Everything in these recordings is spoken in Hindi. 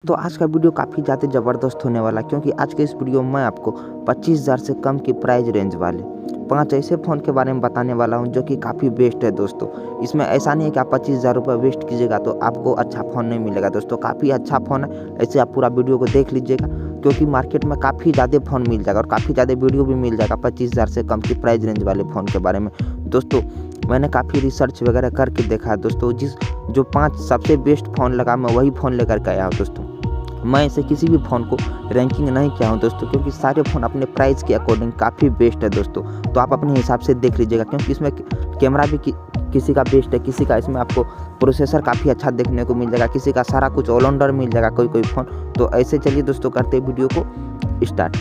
तो आज का वीडियो काफ़ी ज़्यादा ज़बरदस्त होने वाला, क्योंकि आज के इस वीडियो में मैं आपको 25,000 से कम की प्राइस रेंज वाले 5 ऐसे फ़ोन के बारे में बताने वाला हूं जो कि काफ़ी बेस्ट है दोस्तों। इसमें ऐसा नहीं है कि आप 25,000 रुपये वेस्ट कीजिएगा तो आपको अच्छा फ़ोन नहीं मिलेगा दोस्तों। काफ़ी अच्छा फ़ोन है, ऐसे आप पूरा वीडियो को देख लीजिएगा, क्योंकि मार्केट में काफ़ी ज़्यादा फ़ोन मिल जाएगा और काफ़ी ज़्यादा वीडियो भी मिल जाएगा 25,000 से कम की प्राइस रेंज वाले फ़ोन के बारे में दोस्तों। मैंने काफ़ी रिसर्च वगैरह करके देखा है दोस्तों, जो 5 सबसे बेस्ट फ़ोन लगा मैं वही फ़ोन लेकर के आया हूँ दोस्तों। मैं ऐसे किसी भी फ़ोन को रैंकिंग नहीं किया हूँ दोस्तों, क्योंकि सारे फ़ोन अपने प्राइस के अकॉर्डिंग काफ़ी बेस्ट है दोस्तों। तो आप अपने हिसाब से देख लीजिएगा, क्योंकि इसमें कैमरा भी किसी का बेस्ट है, किसी का इसमें आपको प्रोसेसर काफ़ी अच्छा देखने को मिल जाएगा, किसी का सारा कुछ ऑलराउंडर मिल जाएगा कोई फ़ोन। तो ऐसे चलिए दोस्तों करते हैं वीडियो को स्टार्ट।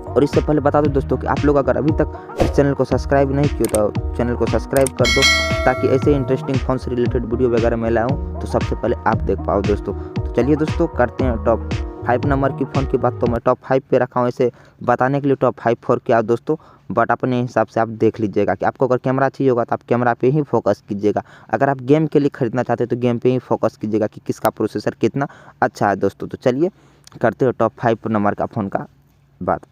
और इससे पहले बता दो दोस्तों कि आप लोग अगर अभी तक इस चैनल को सब्सक्राइब नहीं किए तो चैनल को सब्सक्राइब कर दो, ताकि ऐसे इंटरेस्टिंग फ़ोन से रिलेटेड वीडियो वगैरह मैं लाऊं तो सबसे पहले आप देख पाओ दोस्तों। तो चलिए दोस्तों करते हैं टॉप 5 नंबर की फ़ोन की बात। तो मैं टॉप 5 पे रखा हूँ, ऐसे बताने के लिए टॉप 5 4 क्या दोस्तों, बट अपने हिसाब से आप देख लीजिएगा कि आपको अगर कैमरा चाहिए होगा तो आप कैमरा पे ही फोकस कीजिएगा। अगर आप गेम के लिए ख़रीदना चाहते हैं तो गेम पे ही फोकस कीजिएगा कि किसका प्रोसेसर कितना अच्छा है दोस्तों। तो चलिए करते हो टॉप 5 नंबर का फ़ोन का बात।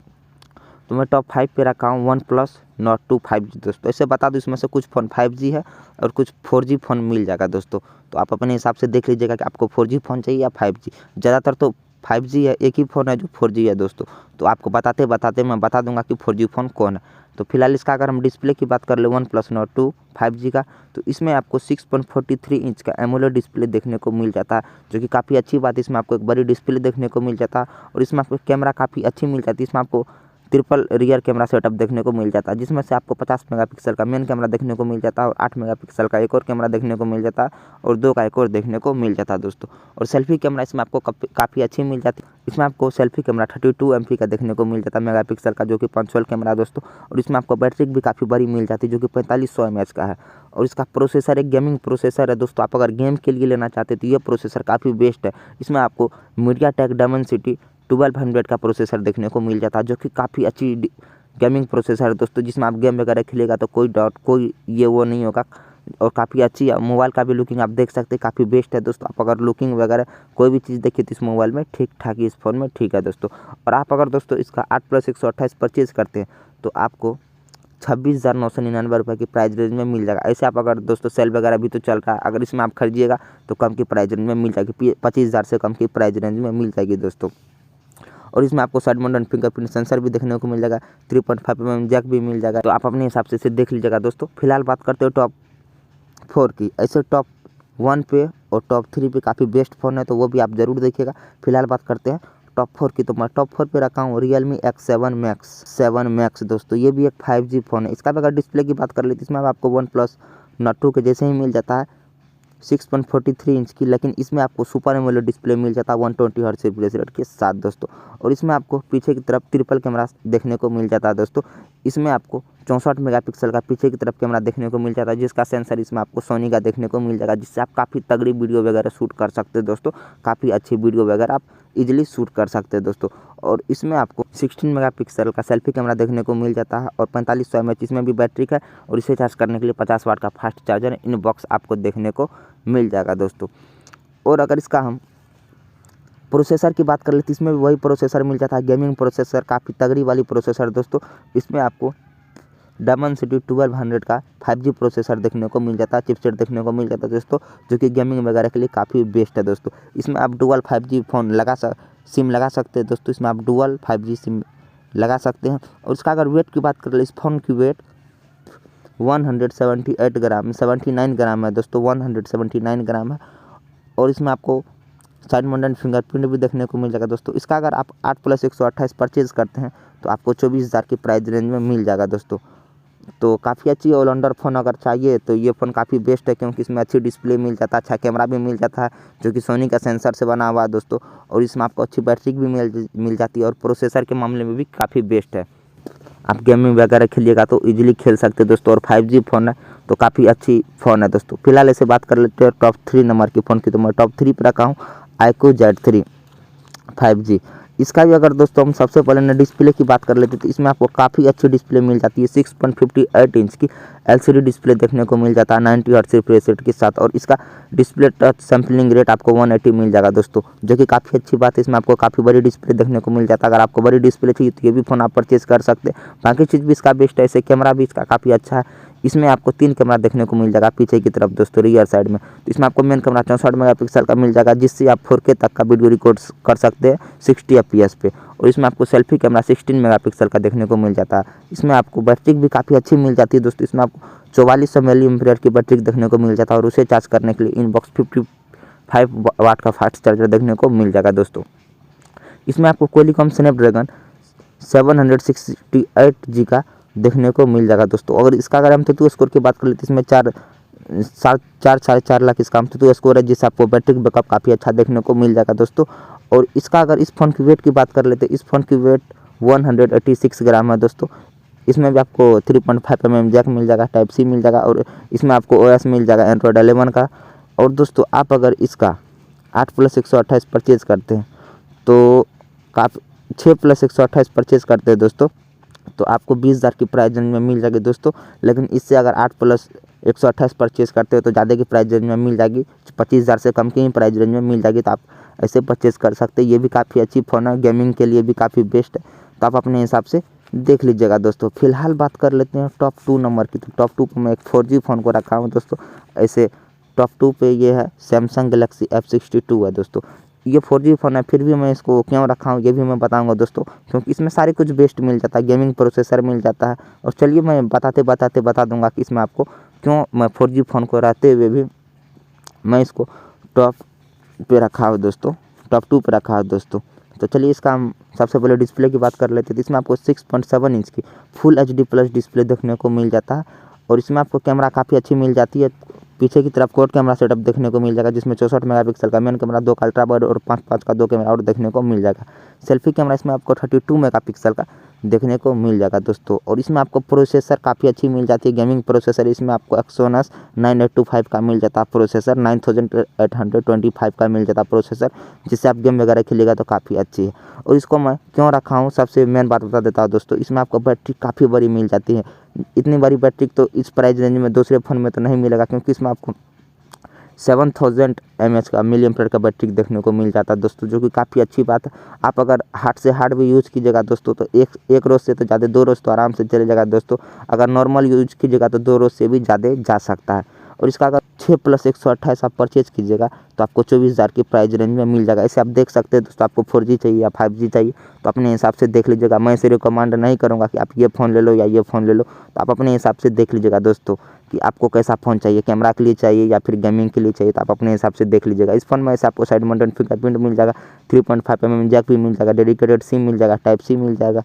तो मैं टॉप 5 पे रखा हूँ OnePlus Nord 2 5G दोस्तों। ऐसे बता दूँ इसमें से कुछ फ़ोन 5G है और कुछ 4G फ़ोन मिल जाएगा दोस्तों। तो आप अपने हिसाब से देख लीजिएगा कि आपको 4G फ़ोन चाहिए या 5G। ज़्यादातर तो 5G है, एक ही फ़ोन है जो 4G है दोस्तों। तो आपको बताते बताते मैं बता दूंगा कि 4G फ़ोन कौन है। तो फिलहाल इसका अगर हम डिस्प्ले की बात कर ले OnePlus Nord 2 5G का, तो इसमें आपको 6.43 इंच का एमोलेड डिस्प्ले देखने को मिल जाता है, जो कि काफ़ी अच्छी बात है। इसमें आपको एक बड़ी डिस्प्ले देखने को मिल जाता है और इसमें आपको कैमरा काफ़ी अच्छी मिल जाती है। इसमें आपको ट्रिपल रियर कैमरा सेटअप देखने को मिल जाता है, जिसमें से आपको 50 मेगापिक्सल का मेन कैमरा देखने को मिल जाता है और 8 मेगापिक्सल का एक और कैमरा देखने को मिल जाता है और 2 का एक और देखने को मिल जाता है दोस्तों। और सेल्फी कैमरा इसमें आपको काफ़ी अच्छी मिल जाती है। इसमें आपको सेल्फी कैमरा 32 MP का देखने को मिल जाता है मेगापिक्सल का, जो कि पंचुअल कैमरा है दोस्तों। और इसमें आपको बैटरी भी काफ़ी बड़ी मिल जाती है, जो कि 4500 mAh का है। और इसका प्रोसेसर एक गेमिंग प्रोसेसर है दोस्तों। आप अगर गेम के लिए लेना चाहते तो ये प्रोसेसर काफ़ी बेस्ट है। इसमें आपको मीडियाटेक डायमेंसिटी 1200 का प्रोसेसर देखने को मिल जाता है, जो कि काफ़ी अच्छी गेमिंग प्रोसेसर है दोस्तों, जिसमें आप गेम वगैरह खेलेगा तो कोई ये वो नहीं होगा। और काफ़ी अच्छी मोबाइल का भी लुकिंग आप देख सकते हैं, काफ़ी बेस्ट है दोस्तों। आप अगर लुकिंग वगैरह कोई भी चीज़ देखिए तो इस मोबाइल में ठीक ठाक ही इस फ़ोन में ठीक है दोस्तों। और आप अगर दोस्तों इसका 8+128 परचेज़ करते हैं तो आपको 26,999 रुपये की प्राइस रेंज में मिल जाएगा। ऐसे आप अगर दोस्तों सेल वगैरह भी तो चल रहा है, अगर इसमें आप खरीदिएगा तो कम की प्राइस रेंज में मिल जाएगी, 25,000 से कम की प्राइस रेंज में मिल जाएगी दोस्तों। और इसमें आपको साइड माउंटेड फिंगरप्रिंट सेंसर भी देखने को मिल जाएगा, 3.5 mm जैक भी मिल जाएगा। तो आप अपने हिसाब से इसे देख लीजिएगा दोस्तों। फिलहाल बात करते हो टॉप 4 की। ऐसे टॉप 1 पे और टॉप 3 पे काफ़ी बेस्ट फ़ोन है, तो वो भी आप ज़रूर देखिएगा। फिलहाल बात करते हैं टॉप 4 की। तो मैं टॉप 4 पे रखा हूँ Realme X7 Max दोस्तों। ये भी एक 5G फ़ोन है। इसका भी अगर डिस्प्ले की बात कर लेते इसमें आपको OnePlus Nord 2 के जैसे ही मिल जाता है 6.43 इंच की, लेकिन इसमें आपको सुपर एमोलेड डिस्प्ले मिल जाता है 120 हर्ट्ज रिफ्रेश रेट के साथ दोस्तों। और इसमें आपको पीछे की तरफ ट्रिपल कैमरा देखने को मिल जाता है दोस्तों। इसमें आपको 64 मेगापिक्सल का पीछे की तरफ कैमरा देखने को मिल जाता है, जिसका सेंसर इसमें आपको सोनी का देखने को मिल जाएगा, जिससे आप काफ़ी तगड़ी वीडियो वगैरह शूट कर सकते हैं दोस्तों। काफ़ी अच्छी वीडियो वगैरह आप इजीली शूट कर सकते हैं दोस्तों। और इसमें आपको 16 मेगापिक्सल का सेल्फी कैमरा देखने को मिल जाता है और 4500 mAh इसमें भी बैटरी का है। और इसे चार्ज करने के लिए 50 वाट का फास्ट चार्जर इन बॉक्स आपको देखने को मिल जाएगा दोस्तों। और अगर इसका हम प्रोसेसर की बात कर लेते इसमें भी वही प्रोसेसर मिल जाता है, गेमिंग प्रोसेसर, काफ़ी तगड़ी वाली प्रोसेसर दोस्तों। इसमें आपको डायमेंसिटी 1200 का 5G प्रोसेसर देखने को मिल जाता है, चिपसेट देखने को मिल जाता है दोस्तों, जो कि गेमिंग वगैरह के लिए काफ़ी बेस्ट है दोस्तों। इसमें आप डुअल 5G फ़ोन सिम लगा सकते हैं दोस्तों। इसमें आप डुअल 5G सिम लगा सकते हैं। और इसका अगर वेट की बात कर ले, इस फ़ोन की वेट 178 ग्राम 79 ग्राम है दोस्तों, 179 ग्राम है। और इसमें आपको साइड माउंटेड फिंगरप्रिंट भी देखने को मिल जाएगा दोस्तों। इसका अगर आप 8+128 परचेज़ करते हैं तो आपको 24,000 की प्राइस रेंज में मिल जाएगा दोस्तों। तो काफ़ी अच्छी ऑलराउंडर फ़ोन अगर चाहिए तो ये फ़ोन काफ़ी बेस्ट है, क्योंकि इसमें अच्छी डिस्प्ले मिल जाता है, अच्छा कैमरा भी मिल जाता है, जो कि सोनी का सेंसर से बना हुआ है दोस्तों। और इसमें आपको अच्छी बैटरी भी मिल जाती है और प्रोसेसर के मामले में भी काफ़ी बेस्ट है। आप गेमिंग वगैरह खेलिएगा तो इजीली खेल सकते हैं दोस्तों। और 5G फ़ोन है तो काफ़ी अच्छी फ़ोन है दोस्तों। फिलहाल ऐसे बात कर लेते हैं टॉप 3 नंबर की फ़ोन की। तो मैं टॉप 3 पर रखा हूँ iQOO Z3 5G। इसका भी अगर दोस्तों हम सबसे पहले ना डिस्प्ले की बात कर लेते तो इसमें आपको काफ़ी अच्छी डिस्प्ले मिल जाती है, 6.58 इंच की LCD डिस्प्ले देखने को मिल जाता है 90 हर्ट्ज रिफ्रेश रेट के साथ। और इसका डिस्प्ले टच सैम्पलिंग रेट आपको 180 मिल जाएगा दोस्तों, जो कि काफ़ी अच्छी बात है। इसमें आपको काफ़ी बड़ी डिस्प्ले देखने को मिल जाता है। अगर आपको बड़ी डिस्प्ले चाहिए तो ये भी फ़ोन आप परचेज़ कर सकते हैं। बाकी चीज़ भी इसका बेस्ट है, ऐसे कैमरा भी इसका काफ़ी अच्छा है। इसमें आपको 3 कैमरा देखने को मिल जाएगा पीछे की तरफ दोस्तों, रियर साइड में। तो इसमें आपको मेन कैमरा 64 मेगापिक्सल का मिल जाएगा, जिससे आप 4K तक का वीडियो रिकॉर्ड कर सकते हैं 60 FPS पे। और इसमें आपको सेल्फी कैमरा 16 मेगापिक्सल का देखने को मिल जाता है। इसमें आपको बैटरी भी काफ़ी अच्छी मिल जाती है दोस्तों। इसमें आपको 4400 mAh की बैटरी देखने को मिल जाता है। और उसे चार्ज करने के लिए इनबॉक्स 55 वाट का फास्ट चार्जर देखने को मिल जाएगा दोस्तों। इसमें आपको क्वालकॉम स्नैपड्रैगन 768G का देखने को मिल जाएगा दोस्तों। अगर इसका अगर हम एमसीक्यू स्कोर की बात कर लेते हैं, इसमें 4.5 लाख इसका एमसीक्यू स्कोर है, जिससे आपको बैटरी बैकअप काफ़ी अच्छा देखने को मिल जाएगा दोस्तों। और इसका अगर इस फ़ोन की वेट की बात कर लेते हैं, इस फ़ोन की वेट 186 ग्राम है दोस्तों। इसमें भी आपको 3.5 mm जैक मिल जाएगा, टाइप सी मिल जाएगा। और इसमें आपको OS मिल जाएगा एंड्रॉयड 11 का। और दोस्तों आप अगर इसका 8+128 परचेज़ करते हैं तो काफ़ी 6+128 परचेज़ करते हैं दोस्तों, तो आपको 20,000 की प्राइस रेंज में मिल जाएगी दोस्तों। लेकिन इससे अगर 8+128 परचेज़ करते हो तो ज़्यादा की प्राइस रेंज में मिल जाएगी, 25,000 से कम की ही प्राइस रेंज में मिल जाएगी। तो आप ऐसे परचेज़ कर सकते हैं। ये भी काफ़ी अच्छी फ़ोन है, गेमिंग के लिए भी काफ़ी बेस्ट है। तो आप अपने हिसाब से देख लीजिएगा दोस्तों। फिलहाल बात कर लेते हैं टॉप 2 नंबर की। तो टॉप 2 पर मैं एक 4G फ़ोन को रखा हूँ दोस्तों। ऐसे टॉप 2 पे ये है सैमसंग गैलेक्सी F62 है दोस्तों। ये 4G फ़ोन है, फिर भी मैं इसको क्यों रखा हूँ ये भी मैं बताऊंगा दोस्तों, क्योंकि इसमें सारे कुछ बेस्ट मिल जाता है। गेमिंग प्रोसेसर मिल जाता है। और चलिए मैं बता दूंगा कि इसमें आपको क्यों मैं 4G फ़ोन को रहते हुए भी मैं इसको टॉप पे रखा है दोस्तों, टॉप 2 पे रखा है दोस्तों। तो चलिए इसका हम सबसे पहले डिस्प्ले की बात कर लेते हैं। तो इसमें आपको 6.7 इंच की फुल HD प्लस डिस्प्ले देखने को मिल जाता है। और इसमें आपको कैमरा काफ़ी अच्छी मिल जाती है। पीछे की तरफ क्वाड कैमरा सेटअप देखने को मिल जाएगा, जिसमें 64 मेगापिक्सल का मेन कैमरा, 2 का अल्ट्रा वाइड और 5 का 2 कैमरा और देखने को मिल जाएगा। सेल्फी कैमरा इसमें आपको 32 मेगापिक्सल का देखने को मिल जाएगा दोस्तों। और इसमें आपको प्रोसेसर काफ़ी अच्छी मिल जाती है, गेमिंग प्रोसेसर। इसमें आपको एक्सोनस 9825 का मिल जाता है प्रोसेसर, 9825 का मिल जाता है प्रोसेसर, जिससे आप गेम वगैरह खेलेगा तो काफ़ी अच्छी है। और इसको मैं क्यों रखा हूँ, सबसे मेन बात बता देता हूँ दोस्तों। इसमें आपको बैटरी काफ़ी बड़ी मिल जाती है। इतनी बड़ी बैटरी तो इस प्राइस रेंज में दूसरे फ़ोन में तो नहीं मिलेगा, क्योंकि इसमें आपको 7000 mAh का मिलियम का बैटरी देखने को मिल जाता है दोस्तों, जो कि काफ़ी अच्छी बात है। आप अगर हार्ड से हार्ड भी यूज़ कीजिएगा दोस्तों तो एक रोज़ से तो ज़्यादा 2 रोज़ तो आराम से चले जाएगा दोस्तों। अगर नॉर्मल यूज कीजिएगा तो 2 रोज़ से भी ज़्यादा जा सकता है। और इसका अगर 6+128 आप परचेज़ कीजिएगा तो आपको 24,000 की प्राइस रेंज में मिल जाएगा। ऐसे आप देख सकते हैं दोस्तों, आपको 4G चाहिए या 5G चाहिए तो अपने हिसाब से देख लीजिएगा। मैं इसे रिकमेंड नहीं करूँगा कि आप ये फ़ोन ले लो या ये फ़ोन ले लो, तो आप अपने हिसाब से देख लीजिएगा दोस्तों कि आपको कैसा फ़ोन चाहिए, कैमरा के लिए चाहिए या फिर गेमिंग के लिए चाहिए, तो आप अपने हिसाब से देख लीजिएगा। इस फ़ोन में ऐसे आपको साइड माउंटेड फिंगरप्रिंट मिल जाएगा, 3.5 mm जैक भी मिल जाएगा, डेडिकेटेड सिम मिल जाएगा, टाइप सी मिल जाएगा।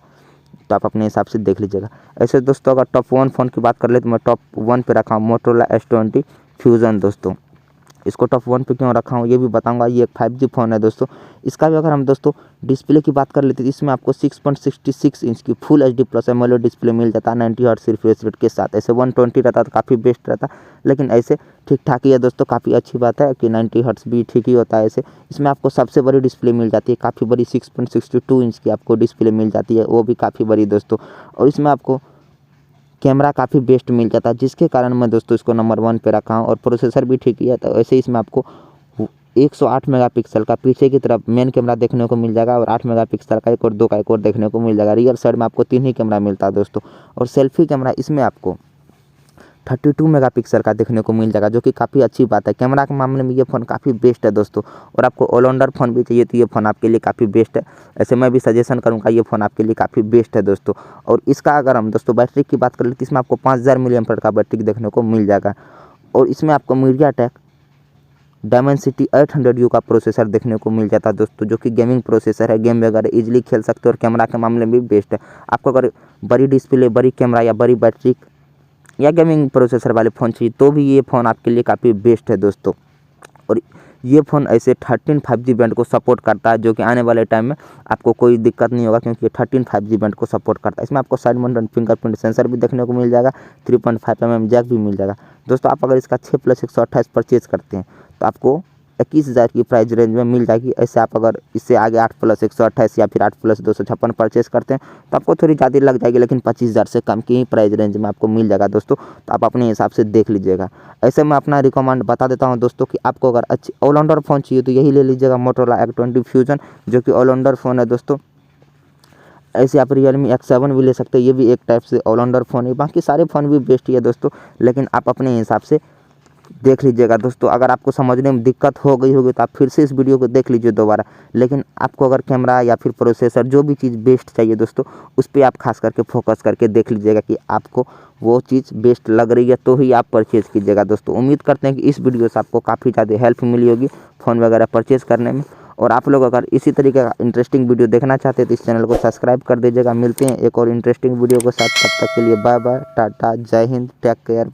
तो आप अपने हिसाब से देख लीजिएगा। ऐसे दोस्तों अगर टॉप 1 फ़ोन की बात कर ले तो मैं टॉप 1 पे रखा हूँ मोटोरोला S20 फ्यूज़न दोस्तों। इसको टॉप 1 पे क्यों रखा हूँ ये भी बताऊंगा। ये एक 5G फ़ोन है दोस्तों। इसका भी अगर हम दोस्तों डिस्प्ले की बात कर लेते हैं, इसमें आपको 6.66 इंच की full HD plus AMOLED display मिल जाता है 90 हर्ट्ज रिफ्रेश रेट के साथ। ऐसे 120 रहता तो काफ़ी बेस्ट रहता, लेकिन ऐसे ठीक ठाक ही है दोस्तों। काफ़ी अच्छी बात है कि 90 हर्ट्ज भी ठीक ही होता है ऐसे। इसमें आपको सबसे बड़ी डिस्प्ले मिल जाती है, काफ़ी बड़ी 6.62 इंच की आपको डिस्प्ले मिल जाती है, वो भी काफ़ी बड़ी दोस्तों। और इसमें आपको कैमरा काफ़ी बेस्ट मिल जाता है, जिसके कारण मैं दोस्तों इसको नंबर 1 पे रखा हूँ। और प्रोसेसर भी ठीक ही है। तो ऐसे इसमें आपको 108 मेगापिक्सल का पीछे की तरफ मेन कैमरा देखने को मिल जाएगा, और 8 मेगापिक्सल का एक और 2 का एक और देखने को मिल जाएगा। रियर साइड में आपको 3 ही कैमरा मिलता है दोस्तों। और सेल्फी कैमरा इसमें आपको 32 मेगापिक्सल का देखने को मिल जाएगा, जो कि काफ़ी अच्छी बात है। कैमरा के मामले में ये फ़ोन काफ़ी बेस्ट है दोस्तों। और आपको ऑलराउंडर फ़ोन भी चाहिए तो ये फ़ोन आपके लिए काफ़ी बेस्ट है। ऐसे मैं भी सजेशन करूँगा, ये फ़ोन आपके लिए काफ़ी बेस्ट है दोस्तों। और इसका अगर हम दोस्तों बैटरी की बात करें तो इसमें आपको 5000 mAh का बैटरी देखने को मिल जाएगा। और इसमें आपको मीडियाटेक डायमेंसिटी 800U का प्रोसेसर देखने को मिल जाता है दोस्तों, जो कि गेमिंग प्रोसेसर है। गेम वगैरह इजीली खेल सकते हो, और कैमरा के मामले में भी बेस्ट है। आपको अगर बड़ी डिस्प्ले, बड़ी कैमरा या बड़ी बैटरी या गेमिंग प्रोसेसर वाले फ़ोन चाहिए तो भी ये फ़ोन आपके लिए काफ़ी बेस्ट है दोस्तों। और ये फ़ोन ऐसे 13 5G बैंड को सपोर्ट करता है, जो कि आने वाले टाइम में आपको कोई दिक्कत नहीं होगा, क्योंकि ये 13 5G बैंड को सपोर्ट करता है। इसमें आपको साइड माउंटेड फिंगरप्रिंट सेंसर भी देखने को मिल जाएगा, 3.5 mm जैक भी मिल जाएगा दोस्तों। आप अगर इसका 6+128 परचेज़ करते हैं तो आपको 21,000 की प्राइस रेंज में मिल जाएगी। ऐसे आप अगर इससे आगे 8+128 या फिर 8+256 परचेस करते हैं तो आपको थोड़ी ज़्यादा लग जाएगी, लेकिन 25,000 से कम की ही प्राइस रेंज में आपको मिल जाएगा दोस्तों। तो आप अपने हिसाब से देख लीजिएगा। ऐसे मैं अपना रिकमेंड बता देता हूँ दोस्तों कि आपको अगर अच्छी ऑलराउंडर फ़ोन चाहिए तो यही ले लीजिएगा, मोटोरोला X20 फ्यूजन, जो कि ऑलराउंडर फ़ोन है दोस्तों। ऐसे आप Realme X7 भी ले सकते हैं, ये भी एक टाइप से ऑलराउंडर फ़ोन है। बाकी सारे फ़ोन भी बेस्ट ही है दोस्तों, लेकिन आप अपने हिसाब से देख लीजिएगा दोस्तों। अगर आपको समझने में दिक्कत हो गई होगी तो आप फिर से इस वीडियो को देख लीजिए दोबारा। लेकिन आपको अगर कैमरा या फिर प्रोसेसर जो भी चीज़ बेस्ट चाहिए दोस्तों, उस पे आप खास करके फोकस करके देख लीजिएगा कि आपको वो चीज़ बेस्ट लग रही है तो ही आप परचेज़ कीजिएगा दोस्तों। उम्मीद करते हैं कि इस वीडियो से आपको काफ़ी ज़्यादा हेल्प मिली होगी फ़ोन वगैरह परचेज़ करने में। और आप लोग अगर इसी तरीके का इंटरेस्टिंग वीडियो देखना चाहते हैं तो इस चैनल को सब्सक्राइब कर दीजिएगा। मिलते हैं एक और इंटरेस्टिंग वीडियो के साथ, तब तक के लिए बाय बाय, टाटा, जय हिंद, टेक केयर।